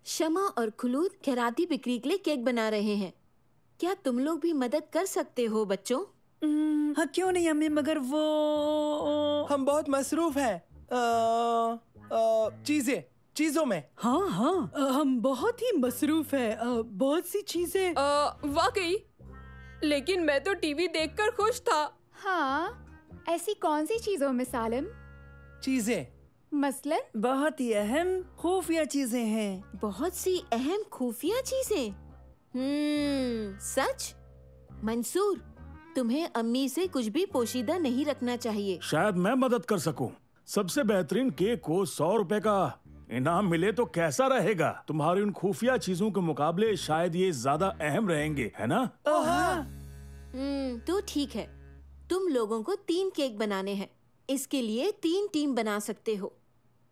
शमा और खुलूद खैराती बिक्री के लिए केक बना रहे हैं। क्या तुम लोग भी मदद कर सकते हो बच्चों? हाँ क्यों नहीं अम्मी, मगर वो हम बहुत मसरूफ हैं चीजों में। हाँ हाँ, हम बहुत ही मसरूफ है, बहुत सी चीजें। वाकई, लेकिन मैं तो टीवी देखकर खुश था। हाँ, ऐसी कौन सी चीजों में सालिम? चीजें मसलन बहुत ही अहम खुफिया चीजें हैं। बहुत सी अहम खुफिया चीजें। सच? मंसूर, तुम्हें अम्मी से कुछ भी पोशीदा नहीं रखना चाहिए। शायद मैं मदद कर सकूं। सबसे बेहतरीन केक को 100 रुपए का इनाम मिले तो कैसा रहेगा? तुम्हारी उन खुफिया चीजों के मुकाबले शायद ये ज्यादा अहम रहेंगे, है ना? तो ठीक है, तुम लोगों को 3 केक बनाने हैं। इसके लिए 3 टीम बना सकते हो।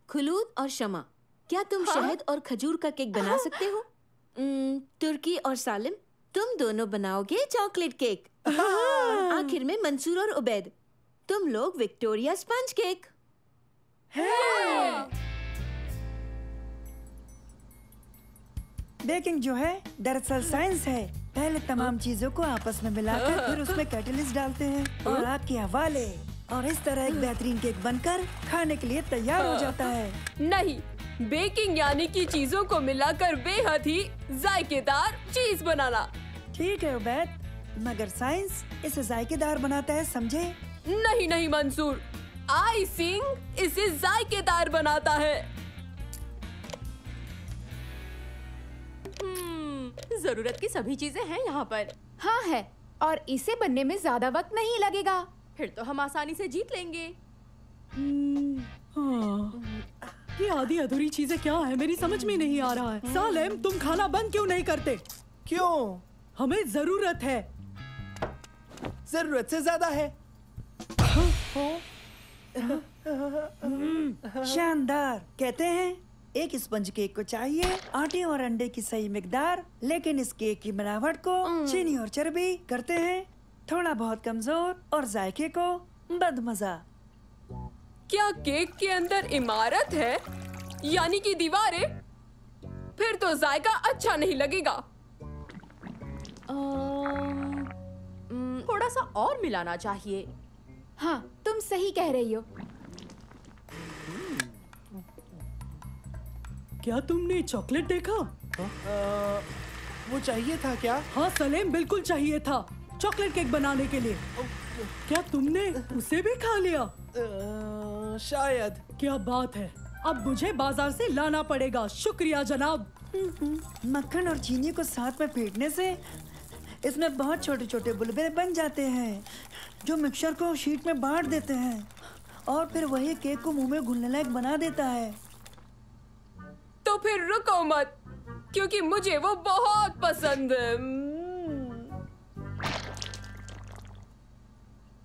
खुलूद और शमा, क्या तुम शहद और खजूर का केक बना सकते हो? तुर्की और सालिम, तुम दोनों बनाओगे चॉकलेट केक। आखिर में मंसूर और उबैद, तुम लोग विक्टोरिया स्पंज केक। बेकिंग जो है दरअसल साइंस है। पहले तमाम चीजों को आपस में मिलाकर फिर उसमें कैटलिस्ट डालते हैं और आग के हवाले, और इस तरह एक बेहतरीन केक बनकर खाने के लिए तैयार हो जाता है। नहीं, बेकिंग यानी कि चीजों को मिलाकर बेहद ही जायकेदार चीज बनाना। ठीक है उबैद, मगर साइंस इसे जायकेदार बनाता है, समझे? नहीं नहीं मंसूर, आइसिंग इसे जायकेदार बनाता है। जरूरत की सभी चीजें हैं यहाँ पर। हाँ है, और इसे बनने में ज्यादा वक्त नहीं लगेगा। फिर तो हम आसानी से जीत लेंगे। ये आधी अधूरी चीजें क्या है, मेरी समझ में नहीं आ रहा है। सालेम, तुम खाना बंद क्यों नहीं करते? क्यों? हमें जरूरत है। जरूरत से ज्यादा है। शानदार। कहते हैं एक स्पंज केक को चाहिए आटे और अंडे की सही मिकदार, लेकिन इस केक की बनावट को चीनी और चर्बी करते हैं थोड़ा बहुत कमजोर और जायके को बदमजा। क्या केक के अंदर इमारत है, यानी कि दीवारें? फिर तो जायका अच्छा नहीं लगेगा। थोड़ा सा और मिलाना चाहिए। हाँ, तुम सही कह रही हो। क्या तुमने चॉकलेट देखा? वो चाहिए था क्या? हाँ सलेम, बिल्कुल चाहिए था चॉकलेट केक बनाने के लिए। क्या तुमने उसे भी खा लिया? शायद। क्या बात है, अब मुझे बाजार से लाना पड़ेगा। शुक्रिया जनाब। मक्खन और चीनी को साथ में फेंटने से इसमें बहुत छोटे छोटे बुलबुले बन जाते हैं जो मिक्सचर को शीट में बांट देते हैं, और फिर वही केक को मुंह में घुलने लायक बना देता है। तो फिर रुको मत, क्योंकि मुझे वो बहुत पसंद है।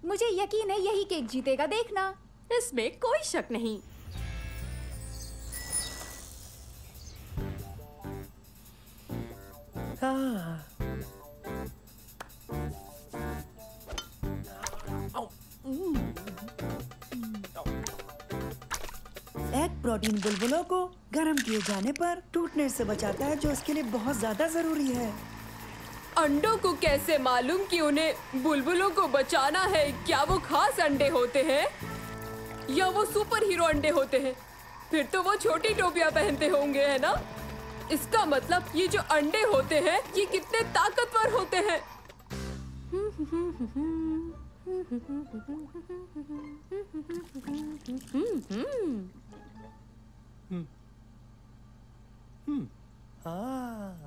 मुझे यकीन है यही केक जीतेगा, देखना। इसमें कोई शक नहीं। हाँ। एग प्रोटीन बुलबुलों को गर्म किए जाने पर टूटने से बचाता है, जो इसके लिए बहुत ज्यादा जरूरी है। अंडों को कैसे मालूम कि उन्हें बुलबुलों को बचाना है? क्या वो खास अंडे होते हैं या वो सुपर हीरो अंडे होते हैं? फिर तो वो छोटी टोपियां पहनते होंगे, है ना? इसका मतलब ये जो अंडे होते हैं ये कितने ताकतवर होते हैं। हाँ।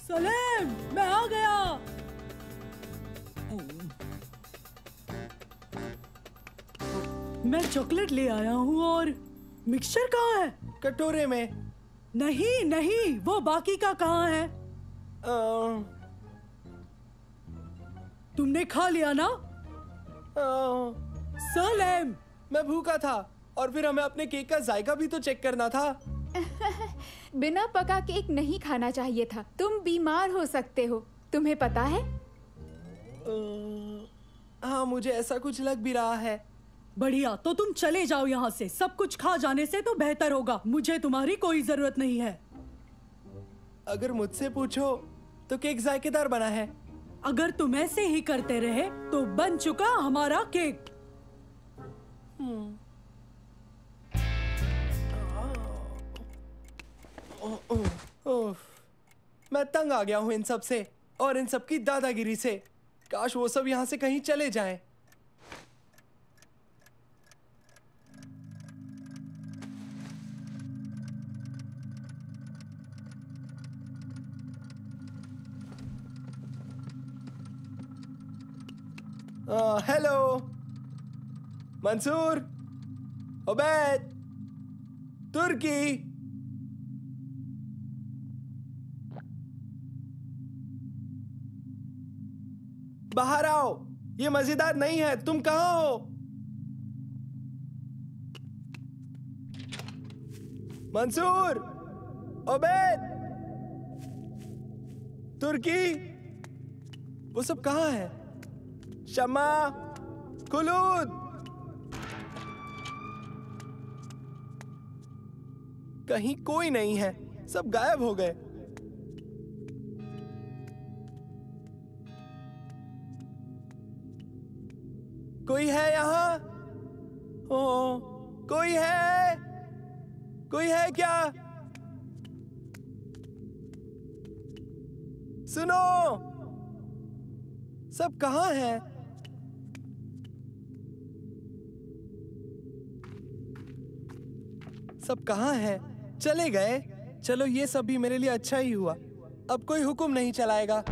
सलेम, मैं आ गया। मैं चॉकलेट ले आया हूँ और मिक्सचर कहाँ है? कटोरे में। नहीं नहीं, वो बाकी का कहाँ है? तुमने खा लिया ना? सलेम, मैं भूखा था और फिर हमें अपने केक का जायका भी तो चेक करना था। बिना पका केक नहीं खाना चाहिए था। तुम बीमार हो सकते हो, तुम्हें पता है? हाँ, मुझे ऐसा कुछ लग भी रहा है। बढ़िया, तो तुम चले जाओ यहाँ से। सब कुछ खा जाने से तो बेहतर होगा। मुझे तुम्हारी कोई जरूरत नहीं है। अगर मुझसे पूछो तो केक जायकेदार बना है। अगर तुम ऐसे ही करते रहे तो बन चुका हमारा केक। मैं तंग आ गया हूँ इन सब से और इन सब की दादागिरी से। काश वो सब यहाँ से कहीं चले जाएं। हेलो मंसूर, उबैद, तुर्की। बाहर आओ, ये मजेदार नहीं है। तुम कहाँ हो? मंसूर, उबैद, तुर्की, वो सब कहाँ है? शमा, खुलूद, कहीं कोई नहीं है। सब गायब हो गए। कोई है यहाँ? ओ, कोई है? कोई है क्या? सुनो, सब कहाँ हैं? सब कहाँ हैं? चले गए? चलो, ये सब भी मेरे लिए अच्छा ही हुआ। अब कोई हुक्म नहीं चलाएगा।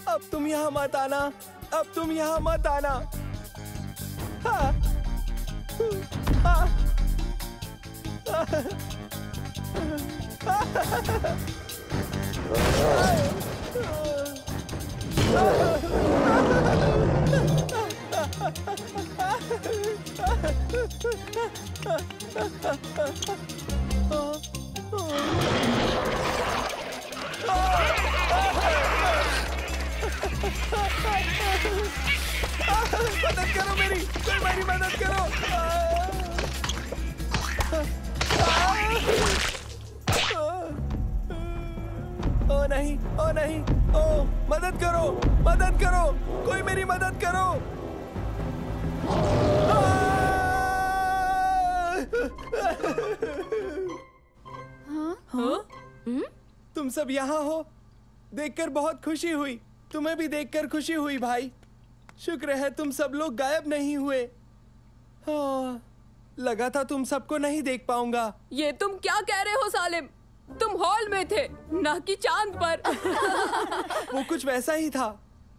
अब तुम यहाँ मत आना। अब तुम यहाँ मत आना। हाँ। हाँ। मदद करो मेरी, मेरी मदद करो। ओ नहीं, ओ नहीं, ओ मदद करो, मदद करो, कोई मेरी मदद करो। हाँ? तुम सब यहाँ हो, देखकर बहुत खुशी हुई। तुम्हें भी देखकर खुशी हुई भाई। शुक्र है तुम सब लोग गायब नहीं हुए। हाँ, लगा था तुम सबको नहीं देख पाऊंगा। ये तुम क्या कह रहे हो सालिम? तुम हॉल में थे, ना कि चांद पर। वो कुछ वैसा ही था।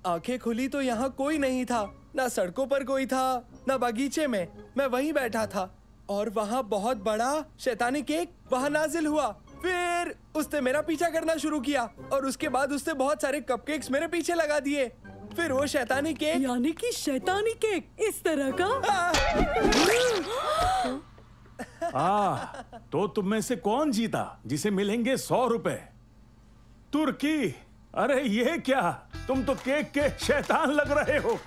आंखें खुली तो यहाँ कोई नहीं था, ना सड़कों पर कोई था, ना बगीचे में। मैं वहीं बैठा था और वहाँ बहुत बड़ा शैतानी केक वहाँ नाजिल हुआ। फिर उसने मेरा पीछा करना शुरू किया और उसके बाद उसने बहुत सारे कपकेक्स मेरे पीछे लगा दिए। फिर वो शैतानी केक, यानी कि शैतानी केक इस तरह का। तो तुम में से कौन जीता जिसे मिलेंगे 100 रुपए? तुर्की। अरे ये क्या, तुम तो केक के शैतान लग रहे हो।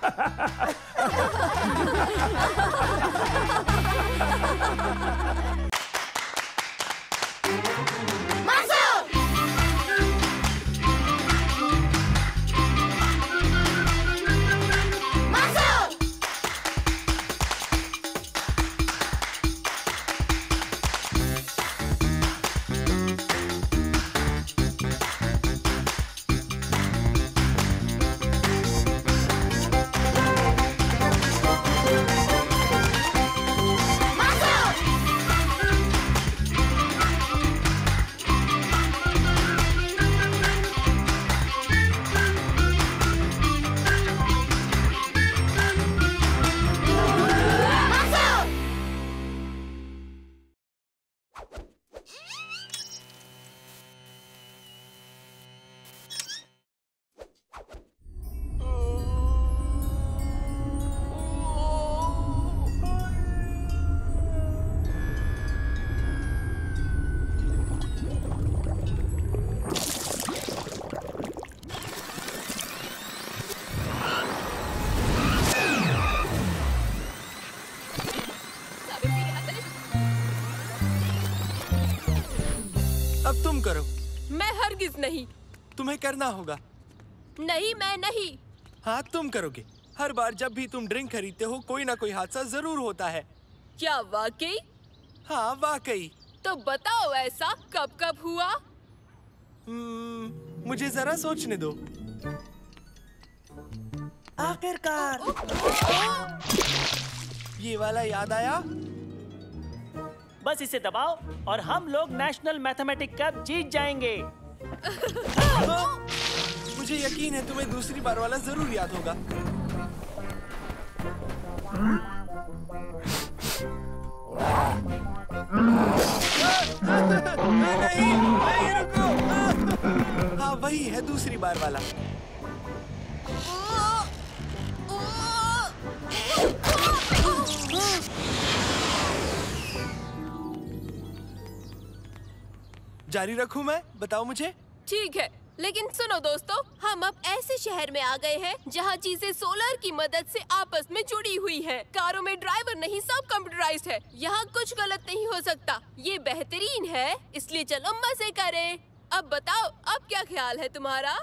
अब तुम करो। मैं हरगिज नहीं। तुम्हें करना होगा। नहीं, मैं नहीं। हाँ, तुम करोगे। हर बार जब भी तुम ड्रिंक खरीदते हो कोई ना कोई हादसा जरूर होता है। क्या वाकई? हाँ, वाकई। तो बताओ ऐसा कब कब हुआ? मुझे जरा सोचने दो। आखिरकार ये वाला याद आया। बस इसे दबाओ और हम लोग नेशनल मैथमेटिक कप जीत जाएंगे। मुझे यकीन है तुम्हें दूसरी बार वाला जरूर याद होगा। नहीं, रुको। हाँ, वही है दूसरी बार वाला। जारी रखूं मैं? बताओ मुझे। ठीक है, लेकिन सुनो दोस्तों, हम अब ऐसे शहर में आ गए हैं जहाँ चीजें सोलर की मदद से आपस में जुड़ी हुई हैं। कारों में ड्राइवर नहीं, सब कंप्यूटराइज्ड है। यहाँ कुछ गलत नहीं हो सकता। ये बेहतरीन है, इसलिए चलो मजे करें। अब बताओ, अब क्या ख्याल है तुम्हारा?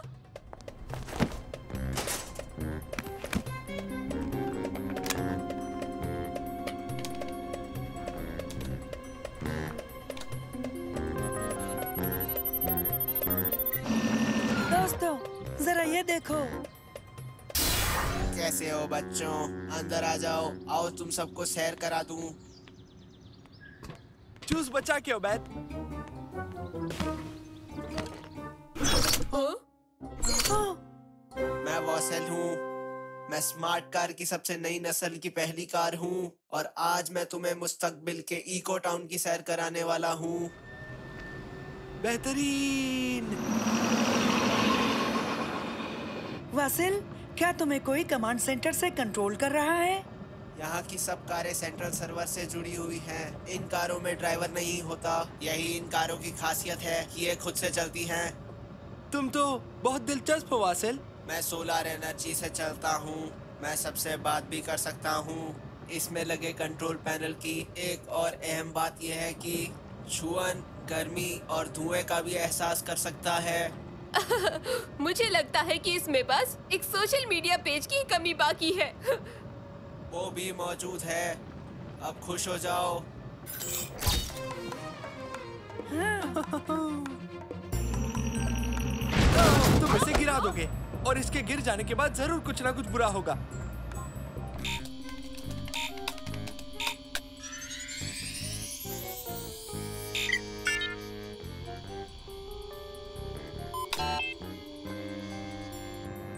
दोस्तों, जरा ये देखो। कैसे हो बच्चों? अंदर आ जाओ। आओ तुम सबको सैर करा दूं। चूस बचा के उबैद। मैं वॉसेल हूँ। मैं स्मार्ट कार की सबसे नई नस्ल की पहली कार हूँ और आज मैं तुम्हें मुस्तकबिल के इको टाउन की सैर कराने वाला हूँ। बेहतरीन। वासिल, क्या तुम्हें कोई कमांड सेंटर से कंट्रोल कर रहा है? यहाँ की सब कारें सेंट्रल सर्वर से जुड़ी हुई हैं। इन कारों में ड्राइवर नहीं होता। यही इन कारों की खासियत है कि ये खुद से चलती हैं। तुम तो बहुत दिलचस्प हो वासिल। मैं सोलर एनर्जी से चलता हूँ। मैं सबसे बात भी कर सकता हूँ। इसमें लगे कंट्रोल पैनल की एक और अहम बात यह है कि छुअन, गर्मी और धुएं का भी एहसास कर सकता है। मुझे लगता है कि इसमें बस एक सोशल मीडिया पेज की कमी बाकी है। वो भी मौजूद है। अब खुश हो जाओ। तुम इसे गिरा दोगे और इसके गिर जाने के बाद जरूर कुछ ना कुछ बुरा होगा।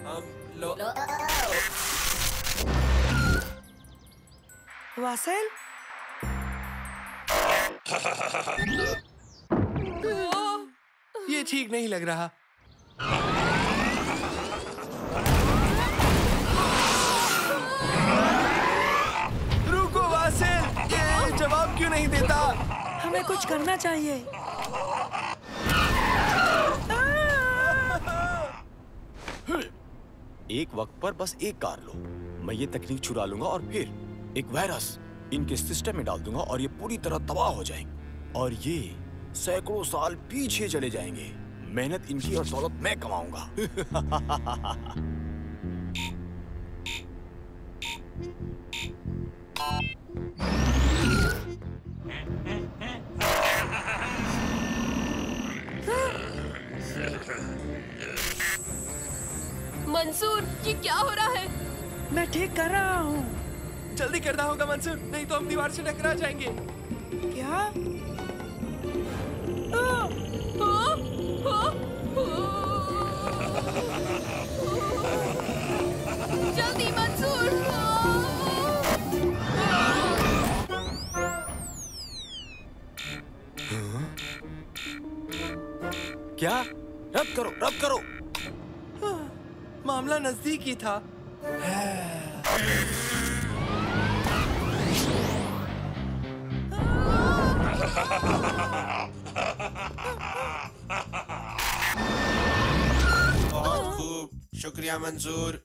हम लो। वासेल, ये ठीक नहीं लग रहा। रुको वासेल, ये जवाब क्यों नहीं देता? हमें कुछ करना चाहिए। एक वक्त पर बस एक कार लो। मैं ये तकनीक चुरा लूंगा और फिर एक वायरस इनके सिस्टम में डाल दूंगा और ये पूरी तरह तबाह हो जाएंगे और ये सैकड़ों साल पीछे चले जाएंगे। मेहनत इनकी और दौलत मैं कमाऊंगा। मंसूर, ये क्या हो रहा है? मैं ठीक कर रहा हूँ। जल्दी करना होगा मंसूर, नहीं तो हम दीवार से टकरा जाएंगे। क्या? जल्दी मंसूर! क्या? रद्द करो, रद्द करो। मामला नजदीक ही था। बहुत खूब, शुक्रिया मंसूर।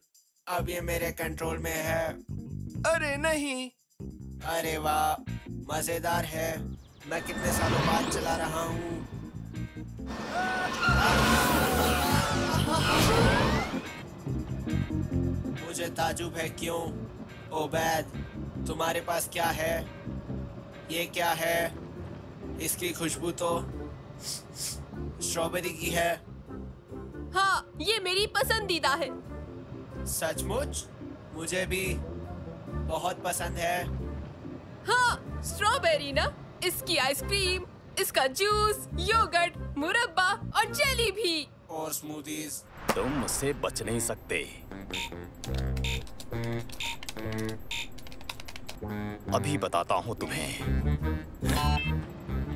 अब ये मेरे कंट्रोल में है। अरे नहीं। अरे वाह, मजेदार है। मैं कितने सालों बाद चला रहा हूँ। मुझे ताजुब है क्यों। ओबैद, तुम्हारे पास क्या है? ये क्या है? इसकी खुशबू तो स्ट्रॉबेरी की है। हाँ, ये मेरी पसंदीदा है। सचमुच? मुझे भी बहुत पसंद है। हाँ, स्ट्रॉबेरी ना। इसकी आइसक्रीम, इसका जूस, योगर्ट, मुरब्बा और जेली भी। और स्मूदीज। तुम मुझसे बच नहीं सकते। अभी बताता हूँ तुम्हें।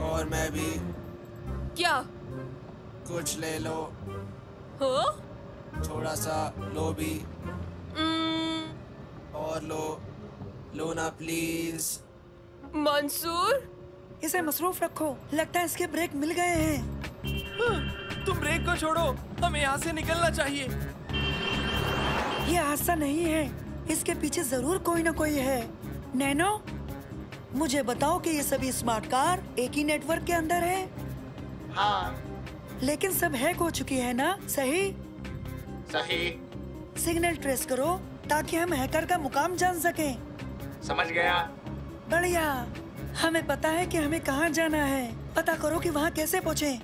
और मैं भी। क्या? कुछ ले लो। हाँ? थोड़ा सा लो भी। और लो ना प्लीज। मंसूर, इसे मसरूफ रखो। लगता है इसके ब्रेक मिल गए हैं। तुम ब्रेक को छोड़ो, हमें यहाँ से निकलना चाहिए। ये हादसा नहीं है, इसके पीछे जरूर कोई ना कोई है। नैनो, मुझे बताओ कि ये सभी स्मार्ट कार एक ही नेटवर्क के अंदर है? हाँ। लेकिन सब हैक हो चुकी है ना? सही? सही। सिग्नल ट्रेस करो ताकि हम हैकर का मुकाम जान सकें। समझ गया। बढ़िया। हमें पता है कि हमें कहाँ जाना है। पता करो कि वहाँ कैसे पहुँचे।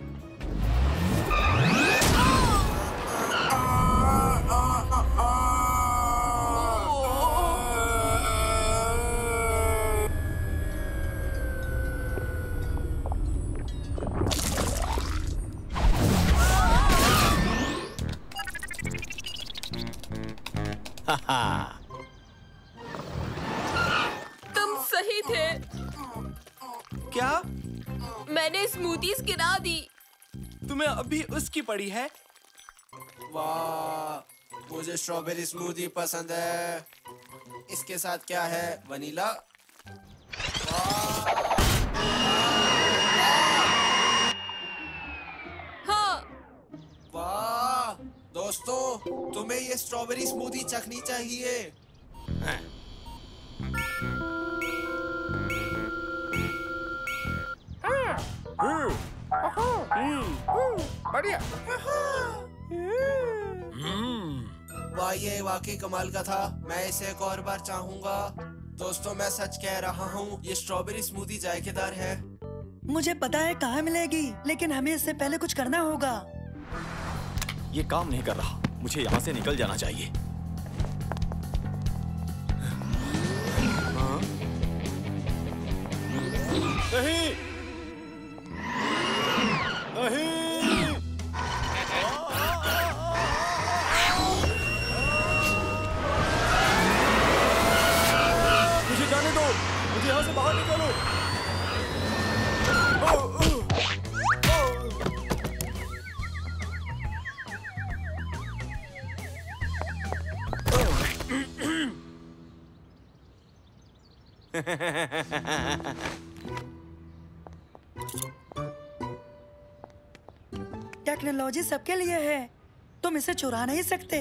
तुम सही थे। क्या? मैंने स्मूदीज गिरा दी। तुम्हें अभी उसकी पड़ी है? वाह, मुझे स्ट्रॉबेरी स्मूदी पसंद है। इसके साथ क्या है? वनीला? हाँ। वाह दोस्तों, तुम्हें ये स्ट्रॉबेरी स्मूदी चखनी चाहिए। बढ़िया। वाह, ये वाकई कमाल का था। मैं इसे एक और बार चाहूंगा। दोस्तों, मैं सच कह रहा हूँ, ये स्ट्रॉबेरी स्मूदी जायकेदार है। मुझे पता है कहाँ मिलेगी, लेकिन हमें इससे पहले कुछ करना होगा। ये काम नहीं कर रहा। मुझे यहाँ से निकल जाना चाहिए। नहीं, नहीं। टेक्नोलॉजी सबके लिए है, तुम इसे चुरा नहीं सकते।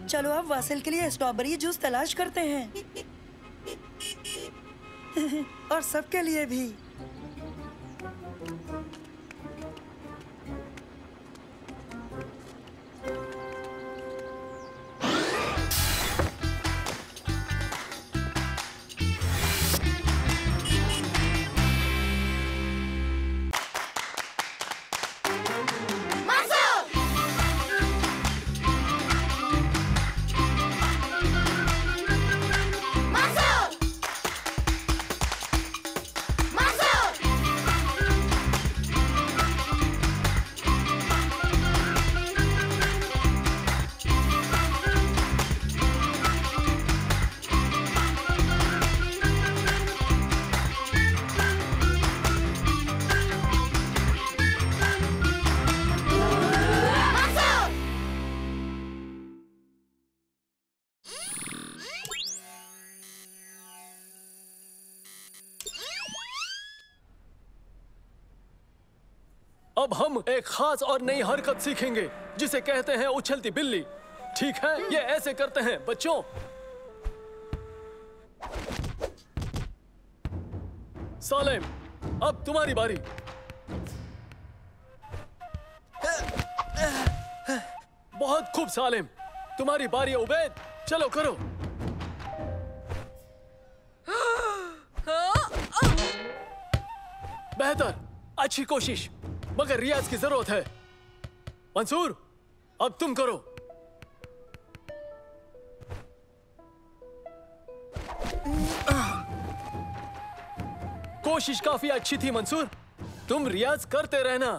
चलो अब वासिल के लिए स्ट्रॉबेरी जूस तलाश करते हैं। और सबके लिए भी। अब हम एक खास और नई हरकत सीखेंगे जिसे कहते हैं उछलती बिल्ली। ठीक है, ये ऐसे करते हैं बच्चों। सालेम, अब तुम्हारी बारी। बहुत खूब सालेम, तुम्हारी बारी है उबैद, चलो करो। बेहतर, अच्छी कोशिश, मगर रियाज की जरूरत है। मंसूर, अब तुम करो। कोशिश काफी अच्छी थी मंसूर, तुम रियाज करते रहना।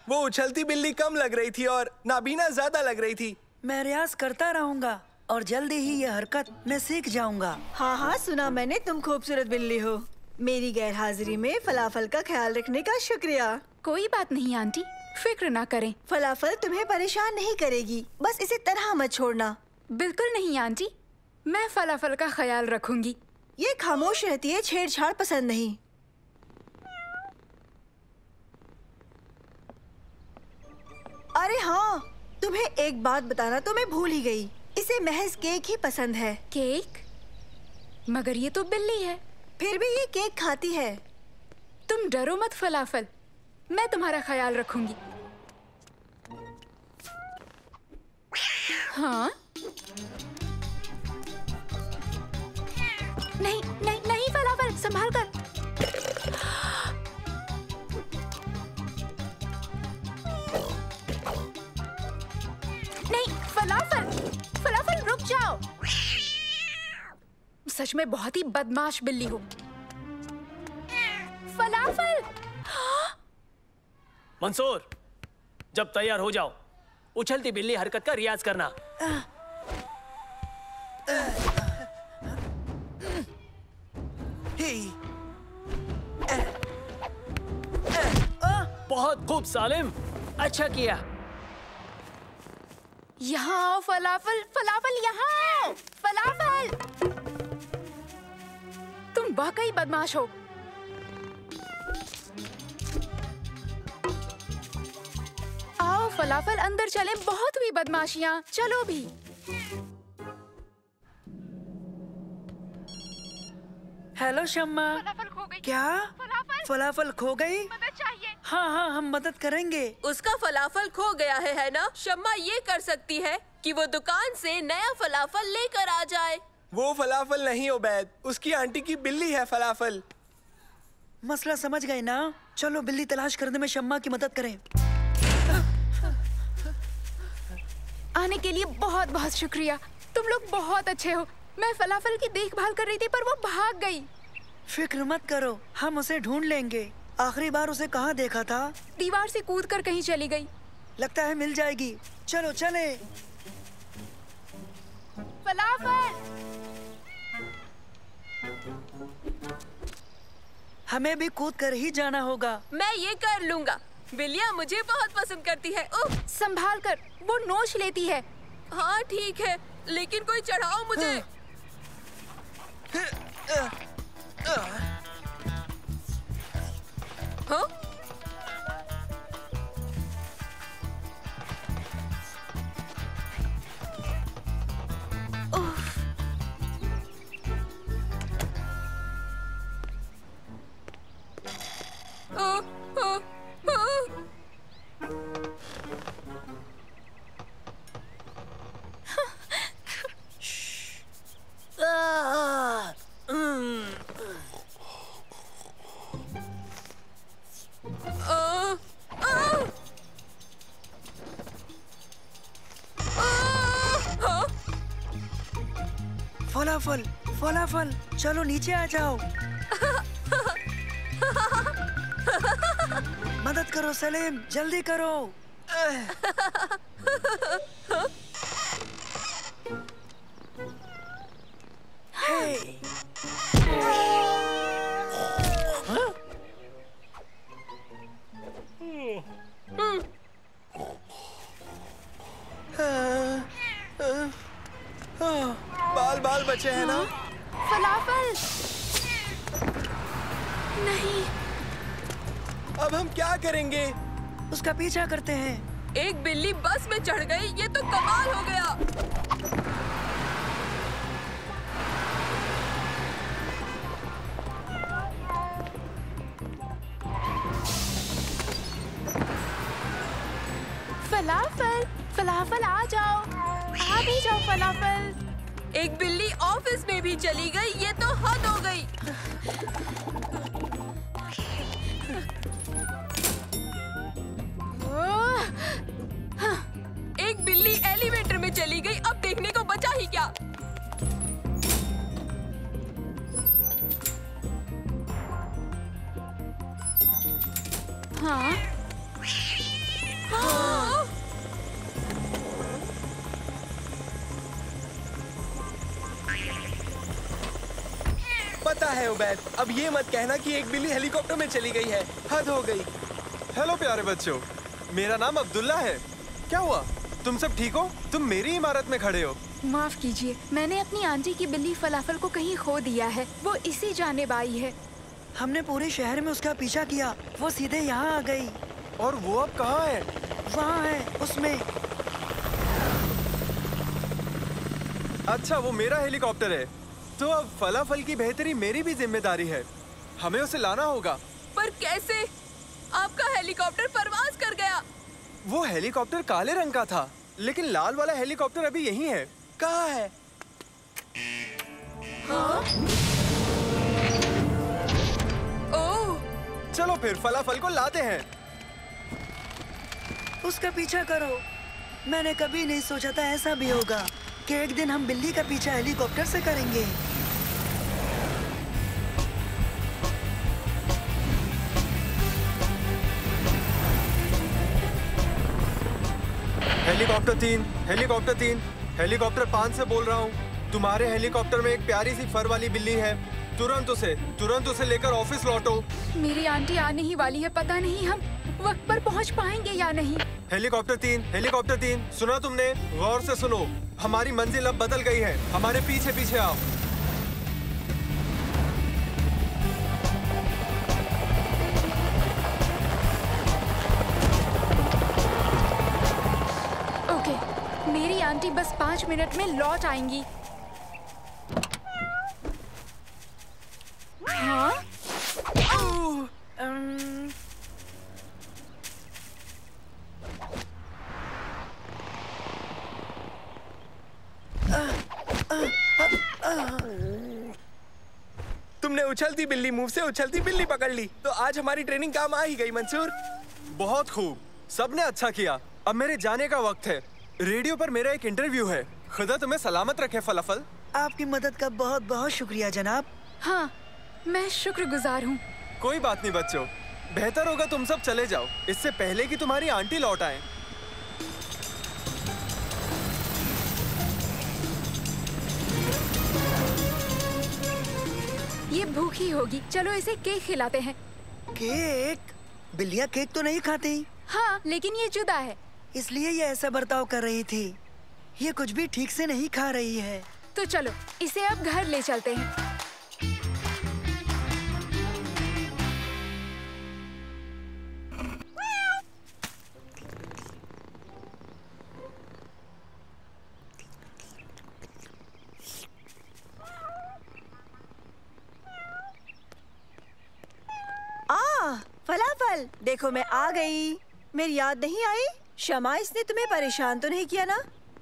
वो उछलती बिल्ली कम लग रही थी और नाबीना ज्यादा लग रही थी। मैं रियाज करता रहूंगा और जल्दी ही ये हरकत मैं सीख जाऊंगा। हाँ हाँ, सुना मैंने, तुम खूबसूरत बिल्ली हो। मेरी गैरहाजिरी में फलाफल का ख्याल रखने का शुक्रिया। कोई बात नहीं आंटी, फिक्र ना करें। फलाफल तुम्हें परेशान नहीं करेगी, बस इसे तरह मत छोड़ना। बिल्कुल नहीं आंटी, मैं फलाफल का ख्याल रखूंगी। ये खामोश रहती है, छेड़छाड़ पसंद नहीं। अरे हाँ, तुम्हें एक बात बताना तो मैं भूल ही गई, इसे महज केक ही पसंद है। केक? मगर ये तो बिल्ली है। फिर भी ये केक खाती है। तुम डरो मत फलाफल, मैं तुम्हारा ख्याल रखूंगी। हाँ? नहीं नहीं नहीं फलाफल, संभाल कर। नहीं फलाफल, फलाफल रुक जाओ। सच में बहुत ही बदमाश बिल्ली हो। फलाफल। मंसूर, जब तैयार हो जाओ, उछलती बिल्ली हरकत का रियाज करना। बहुत खूब सालिम, अच्छा किया। यहाँ आओ फलाफल, फलाफल यहाँ आओ, फलाफल। तुम वाकई बदमाश हो। आओ फलाफल, अंदर चलें, बहुत हुई बदमाशियाँ, चलो भी। हेलो शम्मा। फलाफल खो गई। क्या? फलाफल खो गई? मदद चाहिए। हाँ हाँ, हम मदद करेंगे। उसका फलाफल खो गया है ना? शम्मा ये कर सकती है कि वो दुकान से नया फलाफल लेकर आ जाए। वो फलाफल नहीं उबैद, उसकी आंटी की बिल्ली है फलाफल। मसला समझ गए ना? चलो बिल्ली तलाश करने में शम्मा की मदद करें। आने के लिए बहुत बहुत शुक्रिया, तुम लोग बहुत अच्छे हो। मैं फलाफल की देखभाल कर रही थी पर वो भाग गई। फिक्र मत करो, हम उसे ढूंढ लेंगे। आखिरी बार उसे कहाँ देखा था? दीवार से कूदकर कहीं चली गई। लगता है मिल जाएगी, चलो चले। फलाफल। हमें भी कूद कर ही जाना होगा। मैं ये कर लूँगा, बिल्लियाँ मुझे बहुत पसंद करती है। संभाल कर, वो नोच लेती है। हाँ ठीक है, लेकिन कोई चढ़ाओ मुझे। हाँ? फलाफल, फलाफल, चलो नीचे आ जाओ। मदद करो सलीम, जल्दी करो। बाल बाल बचे हैं ना? फलाफल नहीं। अब हम क्या करेंगे? उसका पीछा करते हैं। एक बिल्ली बस में चढ़ गई, ये तो कमाल हो गया। फलाफल, फलाफल आ जाओ, आ भी जाओ फलाफल। एक बिल्ली ऑफिस में भी चली गई, ये तो हद हो गई। एक बिल्ली एलिवेटर में चली गई, अब देखने को बचा ही क्या। हाँ? हाँ? पता है उबैद, अब ये मत कहना कि एक बिल्ली हेलीकॉप्टर में चली गई है। हद हो गई। हेलो प्यारे बच्चों, मेरा नाम अब्दुल्ला है। क्या हुआ? तुम सब ठीक हो? तुम मेरी इमारत में खड़े हो। माफ कीजिए, मैंने अपनी आंटी की बिल्ली फलाफल को कहीं खो दिया है। वो इसी जानिब आई है। हमने पूरे शहर में उसका पीछा किया, वो सीधे यहाँ आ गई। और वो अब कहाँ है? वहाँ है, उसमें। अच्छा, वो मेरा हेलीकॉप्टर है, तो अब फलाफल की बेहतरी मेरी भी जिम्मेदारी है। हमें उसे लाना होगा। पर कैसे? आपका हेलीकॉप्टर परवाज कर गया। वो हेलीकॉप्टर काले रंग का था, लेकिन लाल वाला हेलीकॉप्टर अभी यहीं है। कहाँ है? हाँ? ओह! चलो फिर फलाफल को लाते हैं। उसका पीछा करो। मैंने कभी नहीं सोचा था ऐसा भी होगा कि एक दिन हम बिल्ली का पीछा हेलीकॉप्टर से करेंगे। हेलीकॉप्टर 3, हेलीकॉप्टर 3, हेलीकॉप्टर 5 से बोल रहा हूँ। तुम्हारे हेलीकॉप्टर में एक प्यारी सी फर वाली बिल्ली है। तुरंत उसे लेकर ऑफिस लौटो। मेरी आंटी आने ही वाली है, पता नहीं हम वक्त पर पहुंच पाएंगे या नहीं। हेलीकॉप्टर 3, सुना तुमने? गौर से सुनो, हमारी मंजिल अब बदल गई है। हमारे पीछे पीछे आओ। ओके, मेरी आंटी बस 5 मिनट में लौट आएंगी। हाँ? तुमने उछलती बिल्ली मुंह से उछलती बिल्ली पकड़ ली, तो आज हमारी ट्रेनिंग काम आ ही गई मंसूर। बहुत खूब, सबने अच्छा किया। अब मेरे जाने का वक्त है। रेडियो पर मेरा एक इंटरव्यू है। खुदा तुम्हें सलामत रखे फलाफल। आपकी मदद का बहुत बहुत शुक्रिया जनाब। हाँ, मैं शुक्रगुजार हूँ। कोई बात नहीं बच्चों, बेहतर होगा तुम सब चले जाओ, इससे पहले कि तुम्हारी आंटी लौट आए। ये भूखी होगी, चलो इसे केक खिलाते हैं। केक? बिल्लियाँ केक तो नहीं खाती। हाँ, लेकिन ये जुदा है। इसलिए ये ऐसा बर्ताव कर रही थी। ये कुछ भी ठीक से नहीं खा रही है। तो चलो इसे अब घर ले चलते हैं। फलाफल, देखो मैं आ गई। मेरी याद नहीं आई? शमा, इसने तुम्हें परेशान तो नहीं किया ना?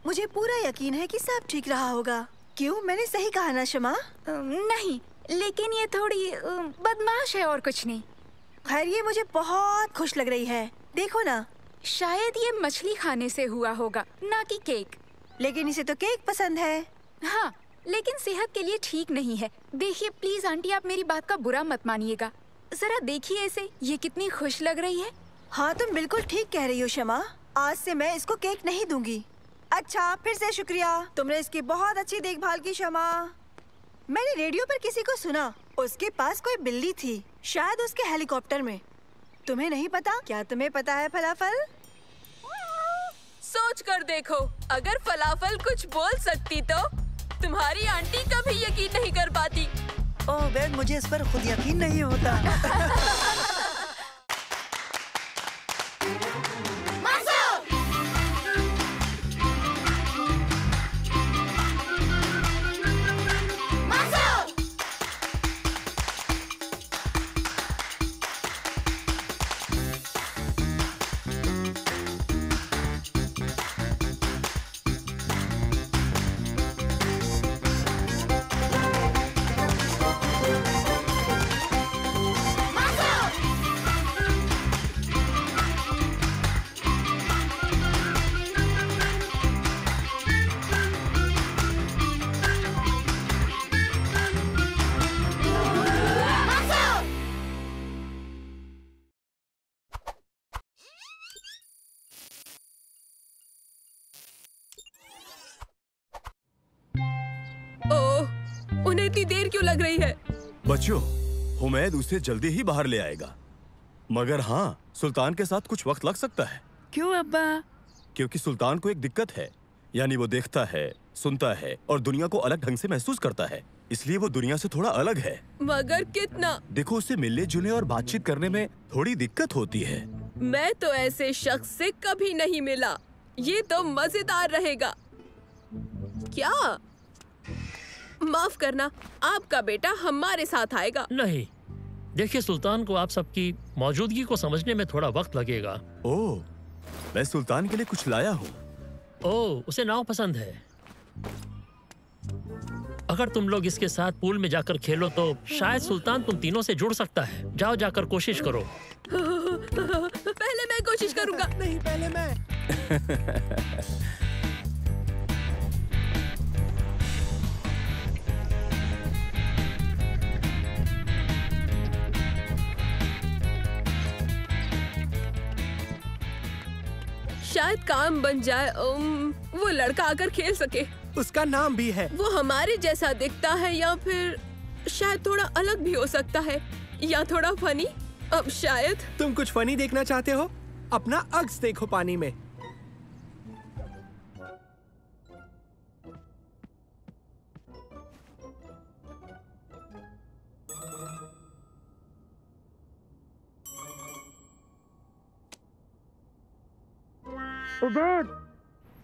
मुझे पूरा यकीन है कि सब ठीक रहा होगा। क्यों, मैंने सही कहा ना शमा? नहीं, लेकिन ये थोड़ी बदमाश है और कुछ नहीं। खैर, ये मुझे बहुत खुश लग रही है। देखो ना, शायद ये मछली खाने से हुआ होगा, ना कि केक। लेकिन इसे तो केक पसंद है। हाँ, लेकिन सेहत के लिए ठीक नहीं है। देखिए प्लीज आंटी, आप मेरी बात का बुरा मत मानिएगा। जरा देखिए इसे, ये कितनी खुश लग रही है। हाँ, तुम बिल्कुल ठीक कह रही हो शमा। आज से मैं इसको केक नहीं दूंगी। अच्छा, फिर से शुक्रिया, तुमने इसकी बहुत अच्छी देखभाल की शमा। मैंने रेडियो पर किसी को सुना, उसके पास कोई बिल्ली थी, शायद उसके हेलीकॉप्टर में। तुम्हें नहीं पता? क्या तुम्हें पता है फलाफल? सोच कर देखो, अगर फलाफल कुछ बोल सकती तो तुम्हारी आंटी कभी यकीन नहीं कर पाती। ओह बेन, मुझे इस पर खुद यकीन नहीं होता। उन्हें इतनी देर क्यों लग रही है? बच्चों, हुमैद उसे जल्दी ही बाहर ले आएगा। मगर हाँ, सुल्तान के साथ कुछ वक्त लग सकता है। क्यों अब्बा? क्योंकि सुल्तान को एक दिक्कत है, यानी वो देखता है, सुनता है और दुनिया को अलग ढंग से महसूस करता है। इसलिए वो दुनिया से थोड़ा अलग है। मगर कितना? देखो, उसे मिलने जुलने और बातचीत करने में थोड़ी दिक्कत होती है। मैं तो ऐसे शख्स से कभी नहीं मिला। ये तो मजेदार रहेगा। क्या? माफ करना, आपका बेटा हमारे साथ आएगा। नहीं, देखिए सुल्तान को आप सबकी मौजूदगी को समझने में थोड़ा वक्त लगेगा। ओह, मैं सुल्तान के लिए कुछ लाया हूँ। ओह, उसे नाव पसंद है। अगर तुम लोग इसके साथ पूल में जाकर खेलो तो शायद सुल्तान तुम तीनों से जुड़ सकता है। जाओ, जाकर कोशिश करो। पहले मैं कोशिश करूंगा। नहीं, पहले मैं। शायद काम बन जाए। वो लड़का आकर खेल सके। उसका नाम भी है। वो हमारे जैसा दिखता है या फिर शायद थोड़ा अलग भी हो सकता है, या थोड़ा फनी। अब शायद तुम कुछ फनी देखना चाहते हो? अपना अक्स देखो पानी में।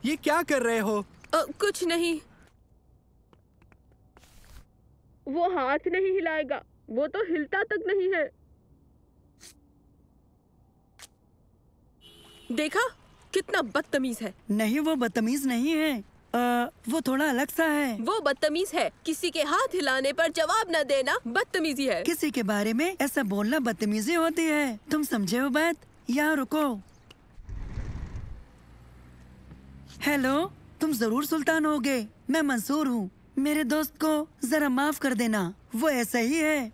ये क्या कर रहे हो? कुछ नहीं। वो हाथ नहीं हिलाएगा, वो तो हिलता तक नहीं है। देखा, कितना बदतमीज है। नहीं, वो बदतमीज नहीं है। वो थोड़ा अलग सा है। वो बदतमीज है। किसी के हाथ हिलाने पर जवाब न देना बदतमीजी है। किसी के बारे में ऐसा बोलना बदतमीजी होती है। तुम समझे हो बात? यहाँ रुको। हेलो, तुम जरूर सुल्तान होगे। मैं मंसूर हूँ। मेरे दोस्त को जरा माफ कर देना, वो ऐसा ही है।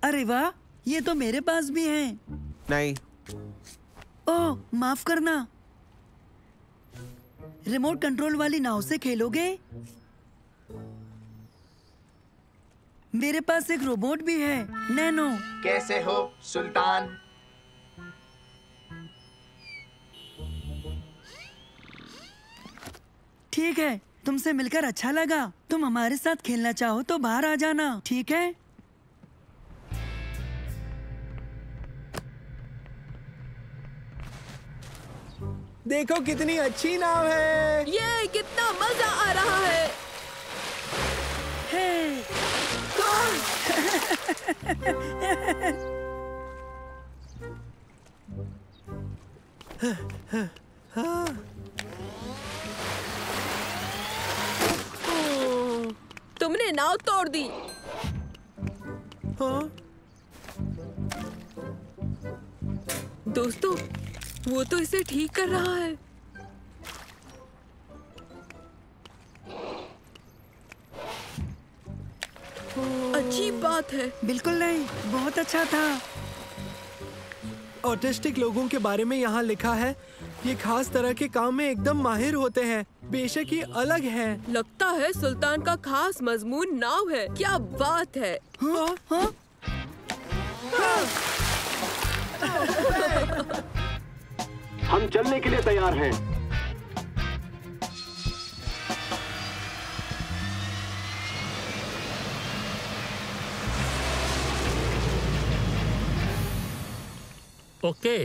अरे वाह, ये तो मेरे पास भी है। नहीं। ओह, माफ करना। रिमोट कंट्रोल वाली नाव से खेलोगे? मेरे पास एक रोबोट भी है, नैनो। कैसे हो सुल्तान? ठीक है, तुमसे मिलकर अच्छा लगा। तुम हमारे साथ खेलना चाहो तो बाहर आ जाना, ठीक है? देखो कितनी अच्छी नाव है। ये कितना मजा आ रहा है। तुमने नाव तोड़ दी। हाँ? दोस्तों, वो तो इसे ठीक कर रहा है। अच्छी बात है। बिल्कुल नहीं, बहुत अच्छा था। ऑटिस्टिक लोगों के बारे में यहाँ लिखा है, ये खास तरह के काम में एकदम माहिर होते हैं। बेशक ये अलग है। लगता है सुल्तान का खास मजमून नाव है। क्या बात है। हाँ? हाँ? हम चलने के लिए तैयार हैं। ओके,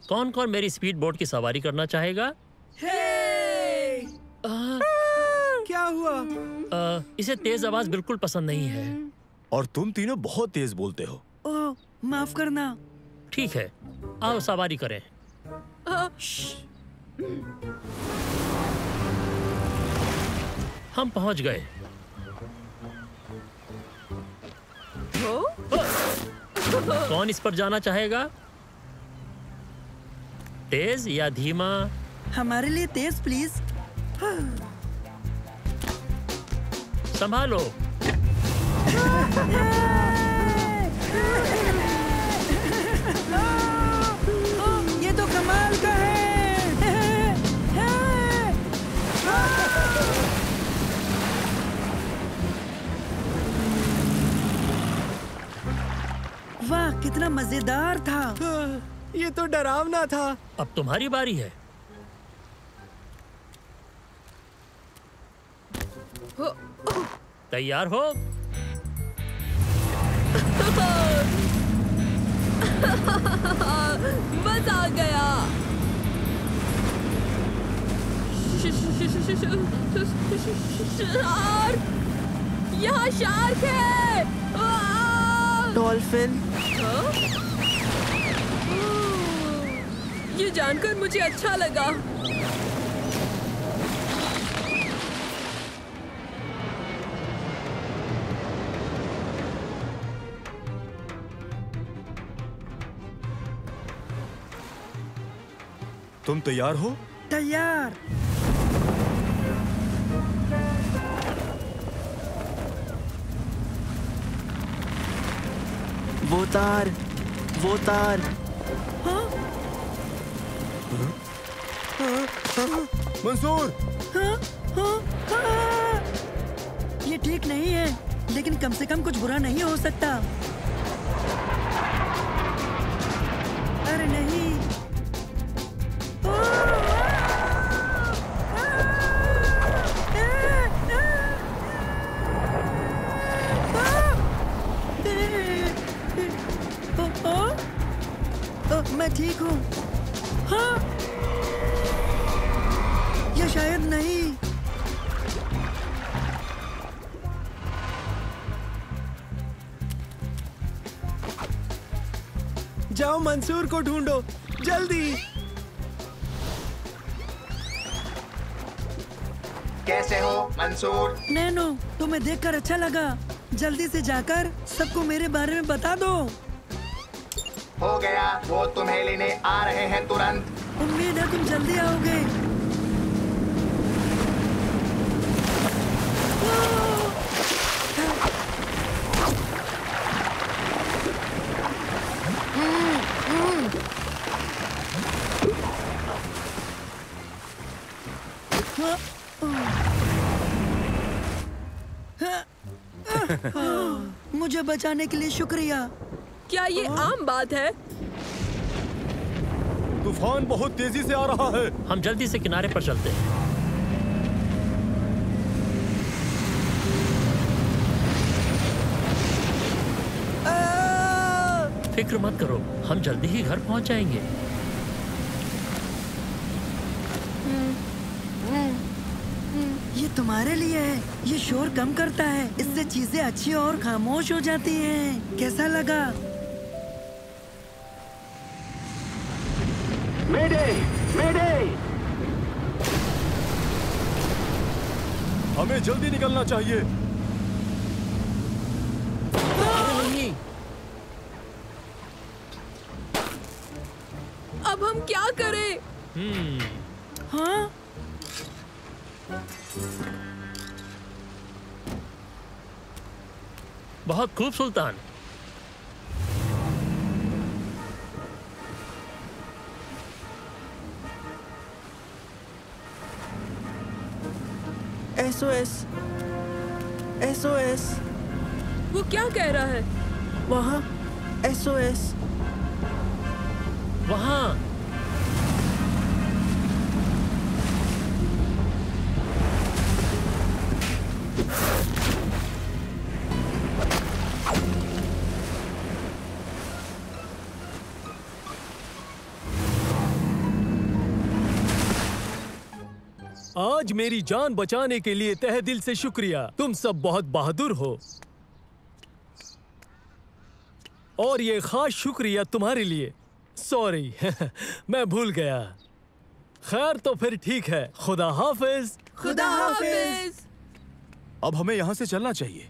कौन कौन मेरी स्पीड बोट की सवारी करना चाहेगा? क्या हुआ? इसे तेज आवाज बिल्कुल पसंद नहीं है। और तुम तीनों बहुत तेज बोलते हो। ओह, माफ करना। ठीक है, आओ सवारी करें। हम पहुंच गए। कौन इस पर जाना चाहेगा? तेज या धीमा? हमारे लिए तेज प्लीज। संभालो। ये तो कमाल का है। वाह, कितना मजेदार था। ये तो डरावना था। अब तुम्हारी बारी है। तैयार हो? मजा आ गया। शार्क! यहाँ शार्क है। डॉल्फिन। ये जानकर मुझे अच्छा लगा। तुम तैयार हो? तैयार। वो तार। मंसूर! ये ठीक नहीं है, लेकिन कम से कम कुछ बुरा नहीं हो सकता। अरे नहीं। मैं ठीक हूँ। हाँ? या शायद नहीं। जाओ मंसूर को ढूंढो, जल्दी। कैसे हो मंसूर? नैनो, तुम्हें देखकर अच्छा लगा। जल्दी से जाकर सबको मेरे बारे में बता दो। हो गया, वो तुम्हें लेने आ रहे हैं तुरंत। उम्मीद है तुम जल्दी आओगे। मुझे बचाने के लिए शुक्रिया। क्या ये आम बात है? तूफान बहुत तेजी से आ रहा है। हम जल्दी से किनारे पर चलते हैं। फिक्र मत करो, हम जल्दी ही घर पहुंच जाएंगे। ये तुम्हारे लिए है। ये शोर कम करता है, इससे चीजें अच्छी और खामोश हो जाती हैं। कैसा लगा? मेडे! मेडे! हमें जल्दी निकलना चाहिए। नहीं। अब हम क्या करें? हाँ? बहुत खूब सुल्तान। SOS, SOS। वो क्या कह रहा है? वहाँ SOS। वहाँ आज मेरी जान बचाने के लिए तहे दिल से शुक्रिया। तुम सब बहुत बहादुर हो। और ये खास शुक्रिया तुम्हारे लिए। सॉरी मैं भूल गया। खैर तो फिर ठीक है। खुदा हाफिज। खुदा हाफिज। अब हमें यहाँ से चलना चाहिए।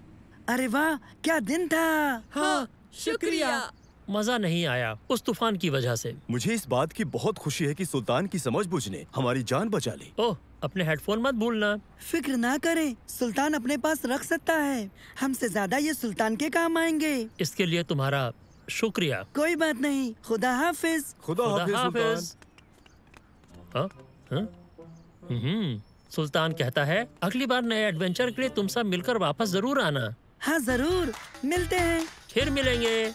अरे वाह, क्या दिन था। हाँ, शुक्रिया। मजा नहीं आया उस तूफान की वजह से। मुझे इस बात की बहुत खुशी है कि सुल्तान की समझबूझ ने हमारी जान बचा ली। ओह, अपने हेडफोन मत भूलना। फिक्र ना करें, सुल्तान अपने पास रख सकता है। हमसे ज्यादा ये सुल्तान के काम आएंगे। इसके लिए तुम्हारा शुक्रिया। कोई बात नहीं। खुदा हाफिज। खुदा हाफिज। सुल्तान कहता है अगली बार नए एडवेंचर के लिए तुम सब मिलकर वापस जरूर आना। हाँ जरूर, मिलते हैं। फिर मिलेंगे।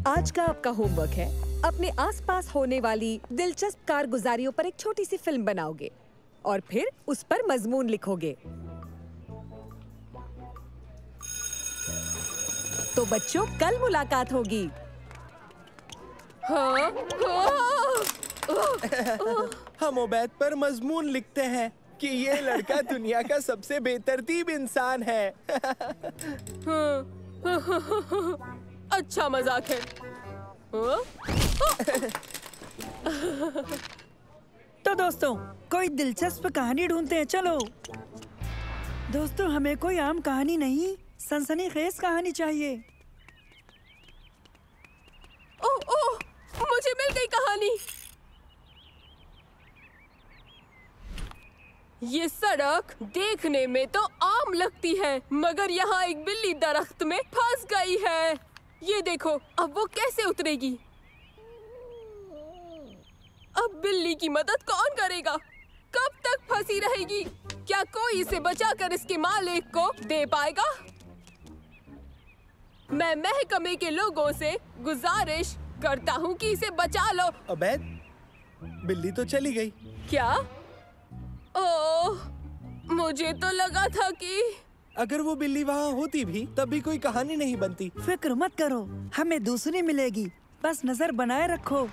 आज का आपका होमवर्क है अपने आसपास होने वाली दिलचस्प कारगुजारियों पर एक छोटी सी फिल्म बनाओगे और फिर उस पर मजमून लिखोगे। तो बच्चों, कल मुलाकात होगी। हम उबैद पर मजमून लिखते हैं कि ये लड़का दुनिया का सबसे बेतरतीब इंसान है। अच्छा मजाक है। तो दोस्तों, कोई दिलचस्प कहानी ढूंढते हैं। चलो दोस्तों, हमें कोई आम कहानी नहीं, सनसनीखेज कहानी चाहिए। ओह ओह, मुझे मिल गई कहानी। ये सड़क देखने में तो आम लगती है, मगर यहाँ एक बिल्ली दरख्त में फंस गई है। ये देखो, अब वो कैसे उतरेगी? अब बिल्ली की मदद कौन करेगा? कब तक फंसी रहेगी? क्या कोई इसे बचाकर इसके मालिक को दे पाएगा? मैं महकमे के लोगों से गुजारिश करता हूँ कि इसे बचा लो। उबैद, बिल्ली तो चली गई। क्या? ओह, मुझे तो लगा था कि अगर वो बिल्ली वहाँ होती भी तब भी कोई कहानी नहीं बनती। फिक्र मत करो, हमें दूसरी मिलेगी। बस नजर बनाए रखो।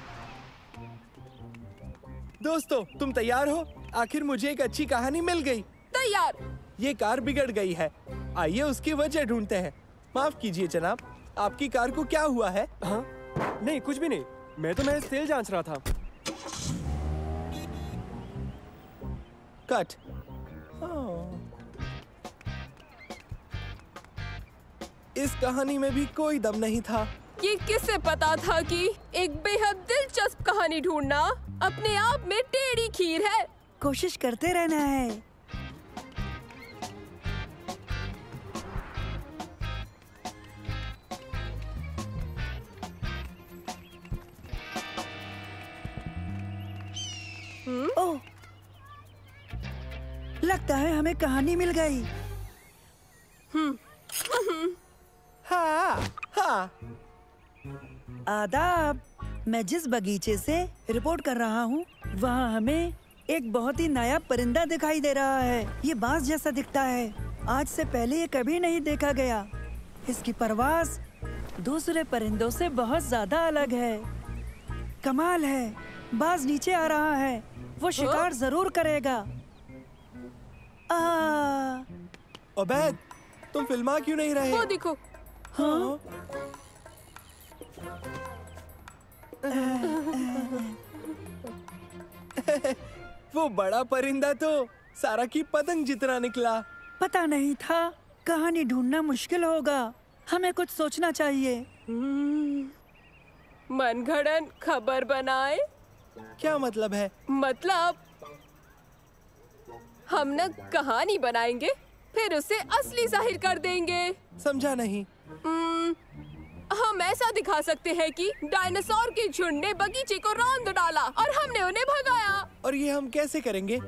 दोस्तों, तुम तैयार हो? आखिर मुझे एक अच्छी कहानी मिल गई। तैयार। ये कार बिगड़ गई है, आइए उसकी वजह ढूंढते हैं। माफ कीजिए जनाब, आपकी कार को क्या हुआ है? हाँ? नहीं, कुछ भी नहीं। मैं तो महज तेल जांच रहा था। कट। इस कहानी में भी कोई दम नहीं था। ये किसे पता था कि एक बेहद दिलचस्प कहानी ढूंढना अपने आप में टेढ़ी खीर है। कोशिश करते रहना है। ओह, लगता है हमें कहानी मिल गई। हाँ। आदाब। मैं जिस बगीचे से रिपोर्ट कर रहा हूँ वहाँ हमें एक बहुत ही नायाब परिंदा दिखाई दे रहा है। ये बांस जैसा दिखता है। आज से पहले ये कभी नहीं देखा गया। इसकी परवाज़ दूसरे परिंदों से बहुत ज्यादा अलग है। कमाल है। बाज नीचे आ रहा है। वो शिकार जरूर करेगा। ओबैद, तुम फिल्मा क्यों नहीं रहे? वो देखो। हाँ? वो बड़ा परिंदा तो सारा की पतंग जितना निकला। पता नहीं था। कहानी ढूंढना मुश्किल होगा। हमें कुछ सोचना चाहिए। मनगढ़ंत खबर बनाए। क्या मतलब है? मतलब हम न कहानी बनाएंगे, फिर उसे असली जाहिर कर देंगे। समझा नहीं। हम ऐसा दिखा सकते हैं कि डायनासोर के झुंड ने बगीचे को रौंद डाला और हमने उन्हें भगाया। और ये हम कैसे करेंगे?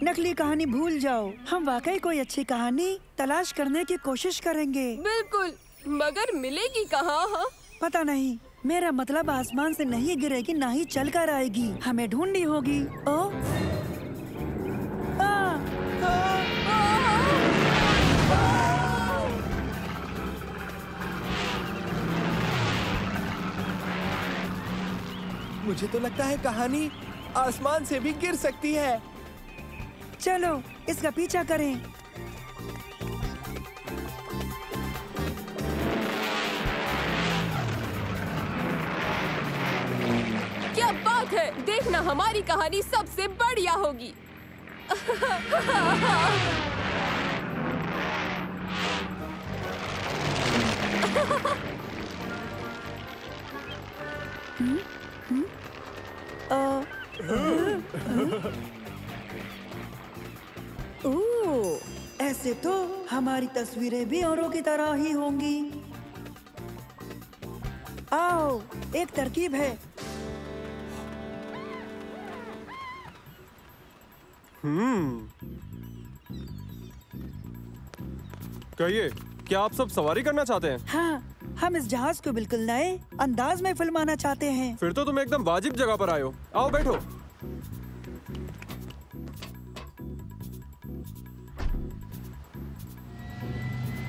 नकली कहानी भूल जाओ। हम वाकई कोई अच्छी कहानी तलाश करने की कोशिश करेंगे। बिल्कुल, मगर मिलेगी कहाँ? हाँ? पता नहीं। मेरा मतलब आसमान से नहीं गिरेगी, ना ही चल कर आएगी। हमें ढूंढनी होगी। मुझे तो लगता है कहानी आसमान से भी गिर सकती है। चलो इसका पीछा करें। क्या बात है! देखना, हमारी कहानी सबसे बढ़िया होगी। ऐसे तो हमारी तस्वीरें भी औरों की तरह ही होंगी। आओ, एक तरकीब है। कहिए, क्या आप सब सवारी करना चाहते हैं? हाँ, हम इस जहाज को बिल्कुल नए अंदाज में फिल्माना चाहते हैं। फिर तो तुम एकदम वाजिब जगह पर आए हो। आओ बैठो।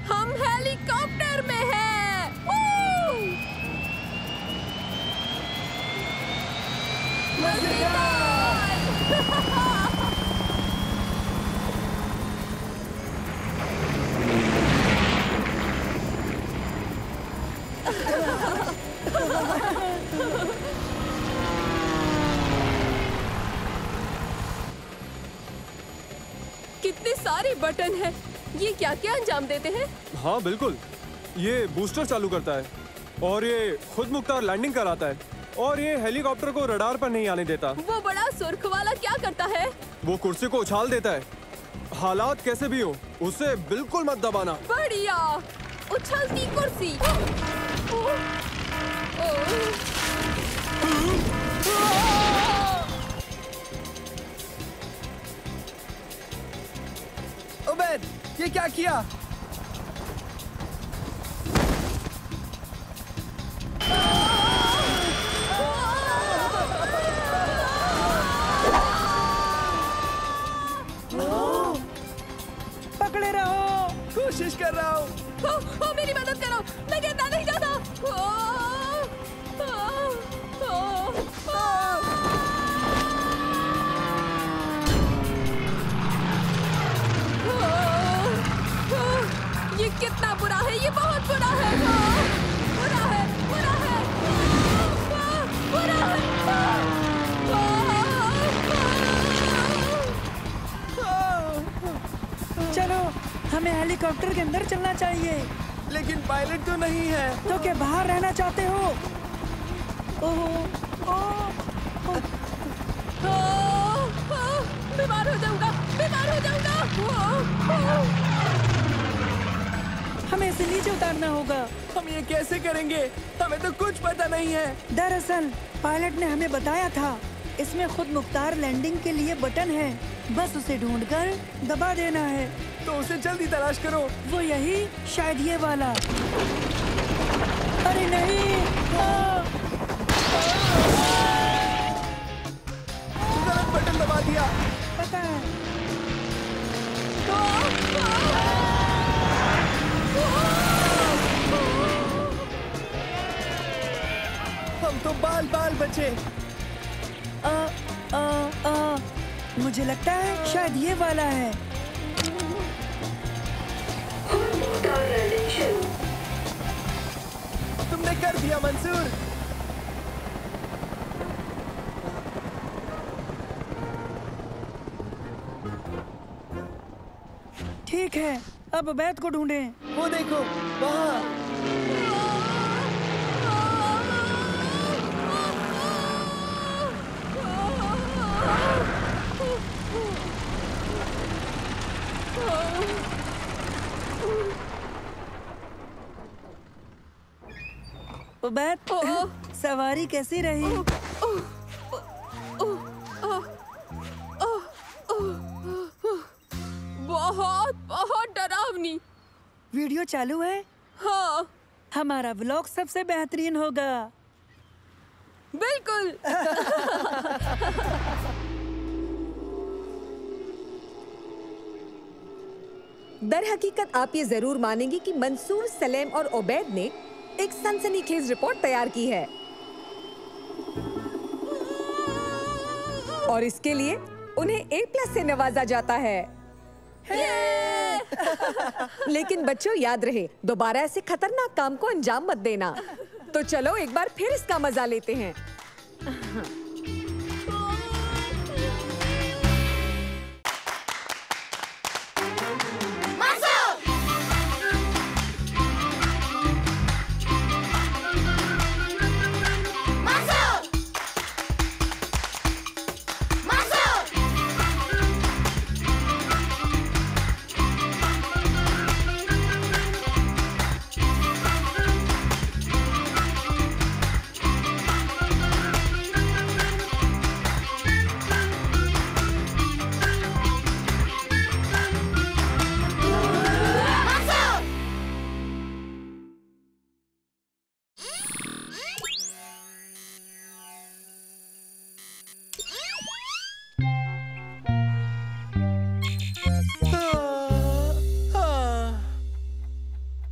हम हेलीकॉप्टर में हैं। कितने सारे बटन हैं। ये क्या क्या अंजाम देते हैं? हाँ बिल्कुल, ये बूस्टर चालू करता है और ये खुद मुख्तार लैंडिंग कराता है और ये हेलीकॉप्टर को रडार पर नहीं आने देता। वो बड़ा सुर्ख वाला क्या करता है? वो कुर्सी को उछाल देता है। हालात कैसे भी हो, उसे बिल्कुल मत दबाना। बढ़िया, उछलती कुर्सी। ओबैद, ये क्या किया? पकड़े रहो। कोशिश कर रहा हूँ। मेरी मदद करो, मैं गिरना नहीं चाहता। ये कितना बुरा है, ये बहुत बुरा है। बुरा है, बुरा है, बुरा है। चलो हमें हेलीकॉप्टर के अंदर चलना चाहिए। लेकिन पायलट तो नहीं है। तो क्या बाहर रहना चाहते हो? बीमार हो जाऊंगा, बीमार हो जाऊंगा। हमें इसे नीचे उतारना होगा। हम ये कैसे करेंगे? हमें तो कुछ पता नहीं है। दरअसल पायलट ने हमें बताया था, इसमें खुद मुख्तार लैंडिंग के लिए बटन है, बस उसे ढूंढकर दबा देना है। तो उसे जल्दी तलाश करो। वो यही, शायद ये वाला। अरे नहीं, गलत बटन दबा दिया। पता है। हम तो बाल बाल बचे। मुझे लगता है शायद ये वाला है। तुमने कर दिया मंसूर। ठीक है, अब उबैद को ढूंढें। वो देखो वहाँ। उबैद, सवारी कैसी रही? बहुत बहुत डरावनी। वीडियो चालू है? हाँ। हमारा व्लॉग सबसे बेहतरीन होगा। बिल्कुल। दर हकीकत आप ये जरूर मानेंगे कि मंसूर, सलेम और उबैद ने एक सनसनीखेज रिपोर्ट तैयार की है और इसके लिए उन्हें A+ से नवाजा जाता है। लेकिन बच्चों याद रहे, दोबारा ऐसे खतरनाक काम को अंजाम मत देना। तो चलो एक बार फिर इसका मजा लेते हैं।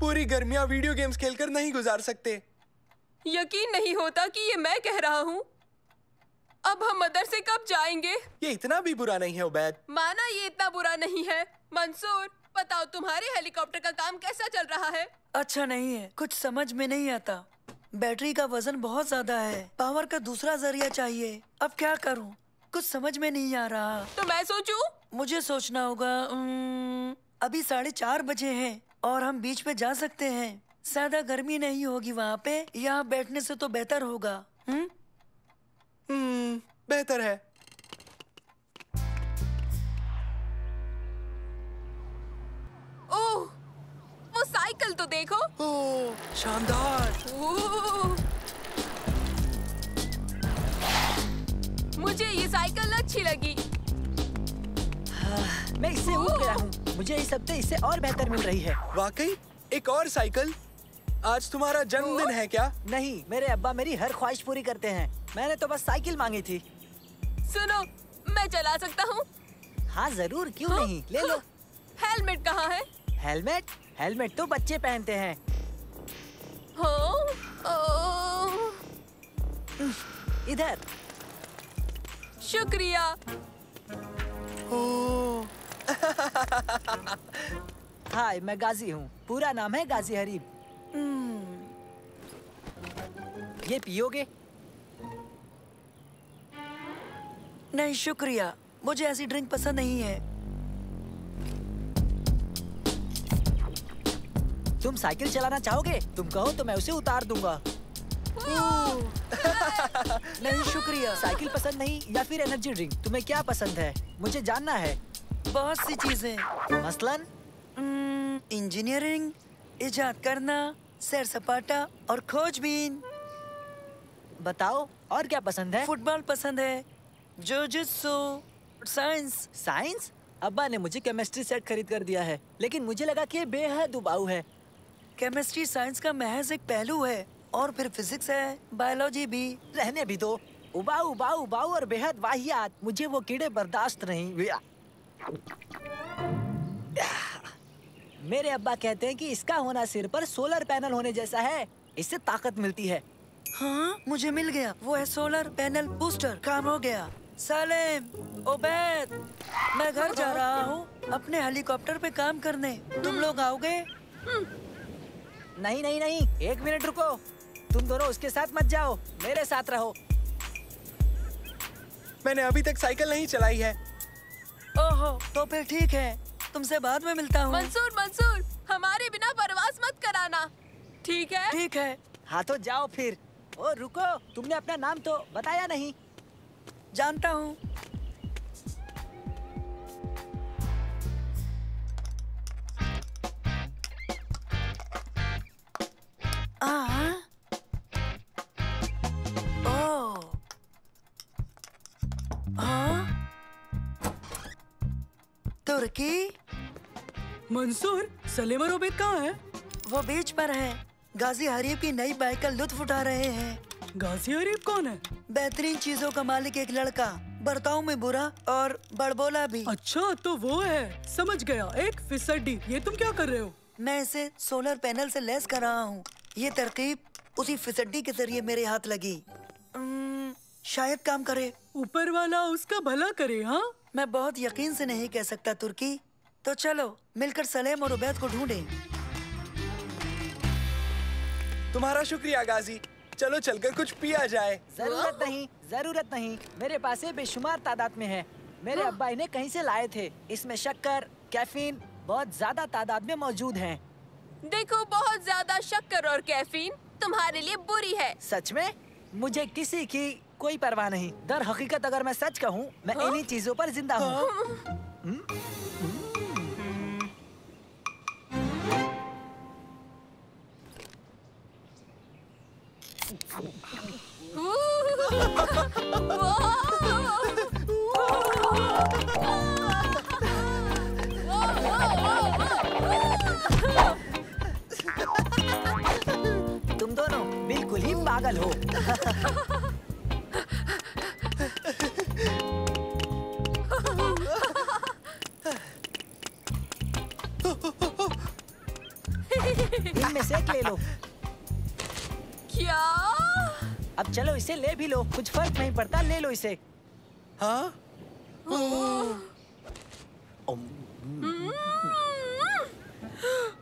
पूरी गर्मियां वीडियो गेम्स खेलकर नहीं गुजार सकते। यकीन नहीं होता कि ये मैं कह रहा हूँ। अब हम मदरसे कब जाएंगे? ये इतना भी बुरा नहीं है उबैद। माना ये इतना बुरा नहीं है। मंसूर, बताओ तुम्हारे हेलीकॉप्टर का काम कैसा चल रहा है? अच्छा नहीं है, कुछ समझ में नहीं आता। बैटरी का वजन बहुत ज्यादा है, पावर का दूसरा जरिया चाहिए। अब क्या करूं? कुछ समझ में नहीं आ रहा। तो मैं सोचूं? मुझे सोचना होगा। अभी 4:30 बजे हैं और हम बीच पे जा सकते हैं। ज्यादा गर्मी नहीं होगी वहाँ पे। यहाँ बैठने से तो बेहतर होगा। बेहतर है। ओह, वो साइकिल तो देखो। ओह, शानदार। मुझे ये साइकिल अच्छी लगी। मैं इससे ऊब गया हूँ। मुझे इस हफ्ते इससे और बेहतर मिल रही है। वाकई? एक और साइकिल? आज तुम्हारा जन्मदिन है क्या? नहीं, मेरे अब्बा मेरी हर ख्वाहिश पूरी करते हैं। मैंने तो बस साइकिल मांगी थी। सुनो, मैं चला सकता हूँ? हाँ जरूर, क्यों नहीं, ले लो। हेलमेट कहाँ है? हेलमेट? हेलमेट तो बच्चे पहनते हैं। इधर। शुक्रिया। हाय, मैं गाजी हूँ। पूरा नाम है गाजी हरीब। ये पियोगे? नहीं शुक्रिया, मुझे ऐसी ड्रिंक पसंद नहीं है। तुम साइकिल चलाना चाहोगे? तुम कहो तो मैं उसे उतार दूंगा। नहीं शुक्रिया। साइकिल पसंद नहीं या फिर एनर्जी ड्रिंक? तुम्हें क्या पसंद है? मुझे जानना है। बहुत सी चीजें। मसलन इंजीनियरिंग, इजाद करना, सैर सपाटा और खोजबीन। बताओ और क्या पसंद है? फुटबॉल पसंद है, जुजुत्सु, साइंस। साइंस? अब्बा ने मुझे केमिस्ट्री सेट खरीद कर दिया है, लेकिन मुझे लगा कि ये बेहद उबाऊ है। केमिस्ट्री साइंस का महज एक पहलू है, और फिर फिजिक्स है, बायोलॉजी भी। रहने भी दो। उबाऊ उबाऊ उबाऊ और बेहद वाहियात। मुझे वो कीड़े बर्दाश्त नहीं। मेरे अब्बा कहते हैं कि इसका होना सिर पर सोलर पैनल होने जैसा है, इससे ताकत मिलती है। हाँ, मुझे मिल गया। वो है सोलर पैनल बूस्टर। काम हो गया। सालेम, ओबैद, मैं घर जा रहा हूँ अपने हेलीकॉप्टर पे काम करने। तुम लोग आओगे? नहीं नहीं नहीं, एक मिनट रुको। तुम दोनों उसके साथ मत जाओ, मेरे साथ रहो। मैंने अभी तक साइकिल नहीं चलाई है। ओहो, तो फिर ठीक है, तुमसे बाद में मिलता हूँ। मंसूर, मंसूर, हमारे बिना परवास मत कराना, ठीक है? ठीक है। हाँ तो जाओ फिर। ओ रुको, तुमने अपना नाम तो बताया नहीं। जानता हूँ। तुर्की। मंसूर, सलेम और ओबैद कहाँ है? वो बीच पर है, गाजी हरीब की नई बाइक का लुत्फ उठा रहे हैं। गाजी हरीब कौन है? बेहतरीन चीजों का मालिक एक लड़का, बर्ताव में बुरा और बड़बोला भी। अच्छा तो वो है, समझ गया, एक फिसड्डी। ये तुम क्या कर रहे हो? मैं इसे सोलर पैनल से लैस कर रहा हूँ। ये तरकीब उसी फिसड्डी के जरिए मेरे हाथ लगी। शायद काम करे। ऊपर वाला उसका भला करे। हाँ, मैं बहुत यकीन से नहीं कह सकता तुर्की। तो चलो मिलकर सलेम और उबैद को ढूंढें। तुम्हारा शुक्रिया गाजी। चलो चलकर कुछ पिया जाए। जरूरत नहीं, जरूरत नहीं। मेरे पास ये बेशुमार तादाद में है। मेरे अब्बा इन्हें कहीं से लाए थे। इसमें शक्कर, कैफीन बहुत ज्यादा तादाद में मौजूद हैं। देखो, बहुत ज्यादा शक्कर और कैफीन तुम्हारे लिए बुरी है। सच में? मुझे किसी की कोई परवाह नहीं। दर हकीकत अगर मैं सच कहूँ, मैं इन्हीं चीजों पर जिंदा हूँ। तुम दोनों बिल्कुल ही पागल हो। इनमें से एक ले लो। क्या? अब चलो इसे ले भी लो, कुछ फर्क नहीं पड़ता, ले लो इसे। हाँ?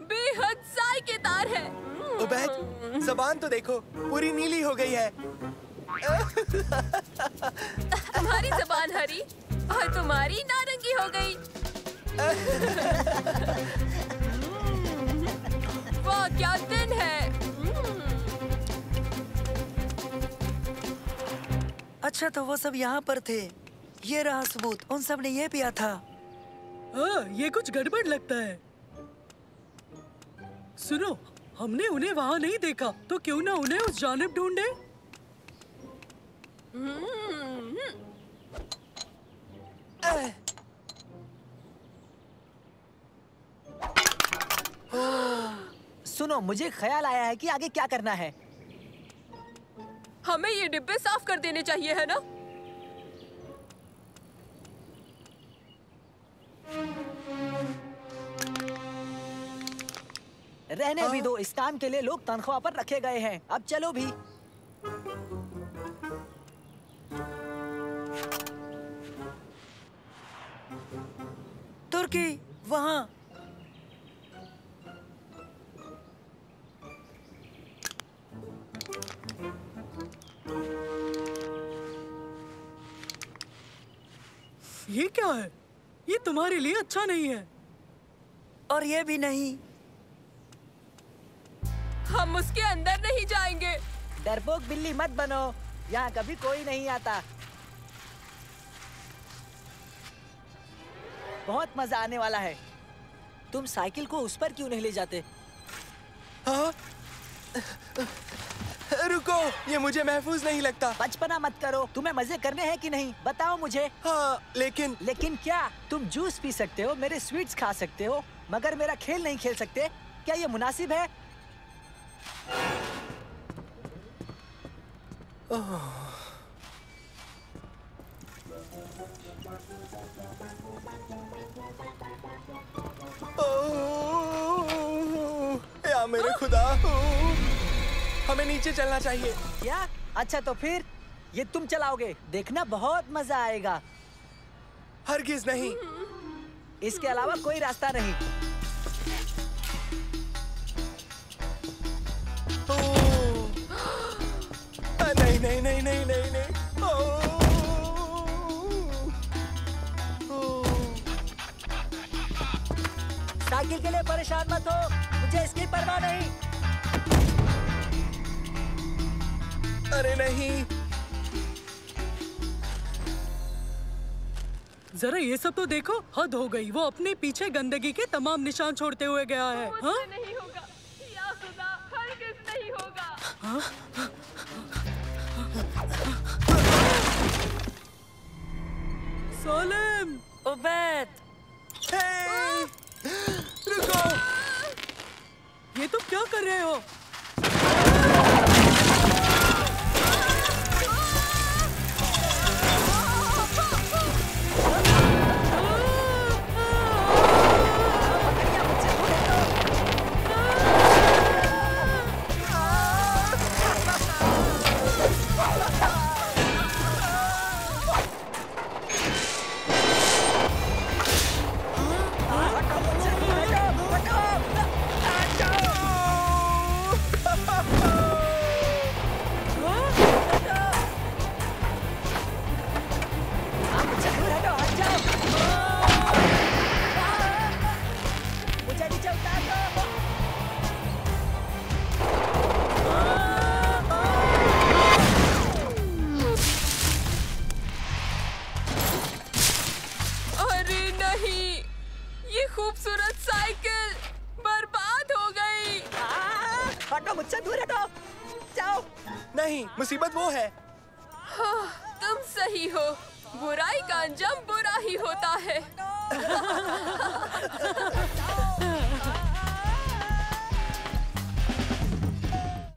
बेहद जायकेदार है। उबैद, ज़बान तो देखो, पूरी नीली हो गई है। तुम्हारी ज़बान हरी और तुम्हारी नारंगी हो गई। वाह, क्या दिन है। अच्छा तो वो सब यहाँ पर थे। ये रहा सबूत, उन सब ने ये पिया था। ये कुछ गड़बड़ लगता है। सुनो, हमने उन्हें वहाँ नहीं देखा, तो क्यों ना उन्हें उस जानिब ढूंढे। सुनो, मुझे ख्याल आया है कि आगे क्या करना है। हमें ये डिब्बे साफ कर देने चाहिए, है ना? रहने भी दो, इस काम के लिए लोग तनख्वाह पर रखे गए हैं। अब चलो भी। तुर्की, वहाँ। ये क्या है? ये तुम्हारे लिए अच्छा नहीं है। और ये भी नहीं। हम उसके अंदर नहीं जाएंगे। डरपोक बिल्ली मत बनो, यहाँ कभी कोई नहीं आता। बहुत मजा आने वाला है। तुम साइकिल को उस पर क्यों नहीं ले जाते? हाँ? रुको, ये मुझे महफूज नहीं लगता। बचपना मत करो, तुम्हें मजे करने हैं कि नहीं बताओ मुझे। हाँ, लेकिन क्या? तुम जूस पी सकते हो, मेरे स्वीट्स खा सकते हो, मगर मेरा खेल नहीं खेल सकते? क्या ये मुनासिब है? या मेरे खुदा, हमें नीचे चलना चाहिए। क्या? अच्छा तो फिर ये तुम चलाओगे, देखना बहुत मजा आएगा। हरगिज नहीं। इसके अलावा कोई रास्ता नहीं। नहीं नहीं नहीं नहीं नहीं नहीं। साइकिल के लिए परेशान मत हो, मुझे इसकी परवाह नहीं। अरे नहीं। जरा ये सब तो देखो, हद हो गई। वो अपने पीछे गंदगी के तमाम निशान छोड़ते हुए गया है। हाँ? नहीं होगा, या खुदा, हरगिज़ नहीं होगा। हाँ? सालिम! उबैद! रुको! ये तुम क्या कर रहे हो? मुसीबत वो है। हाँ, तुम सही हो। बुराई का अंजाम बुरा ही होता है।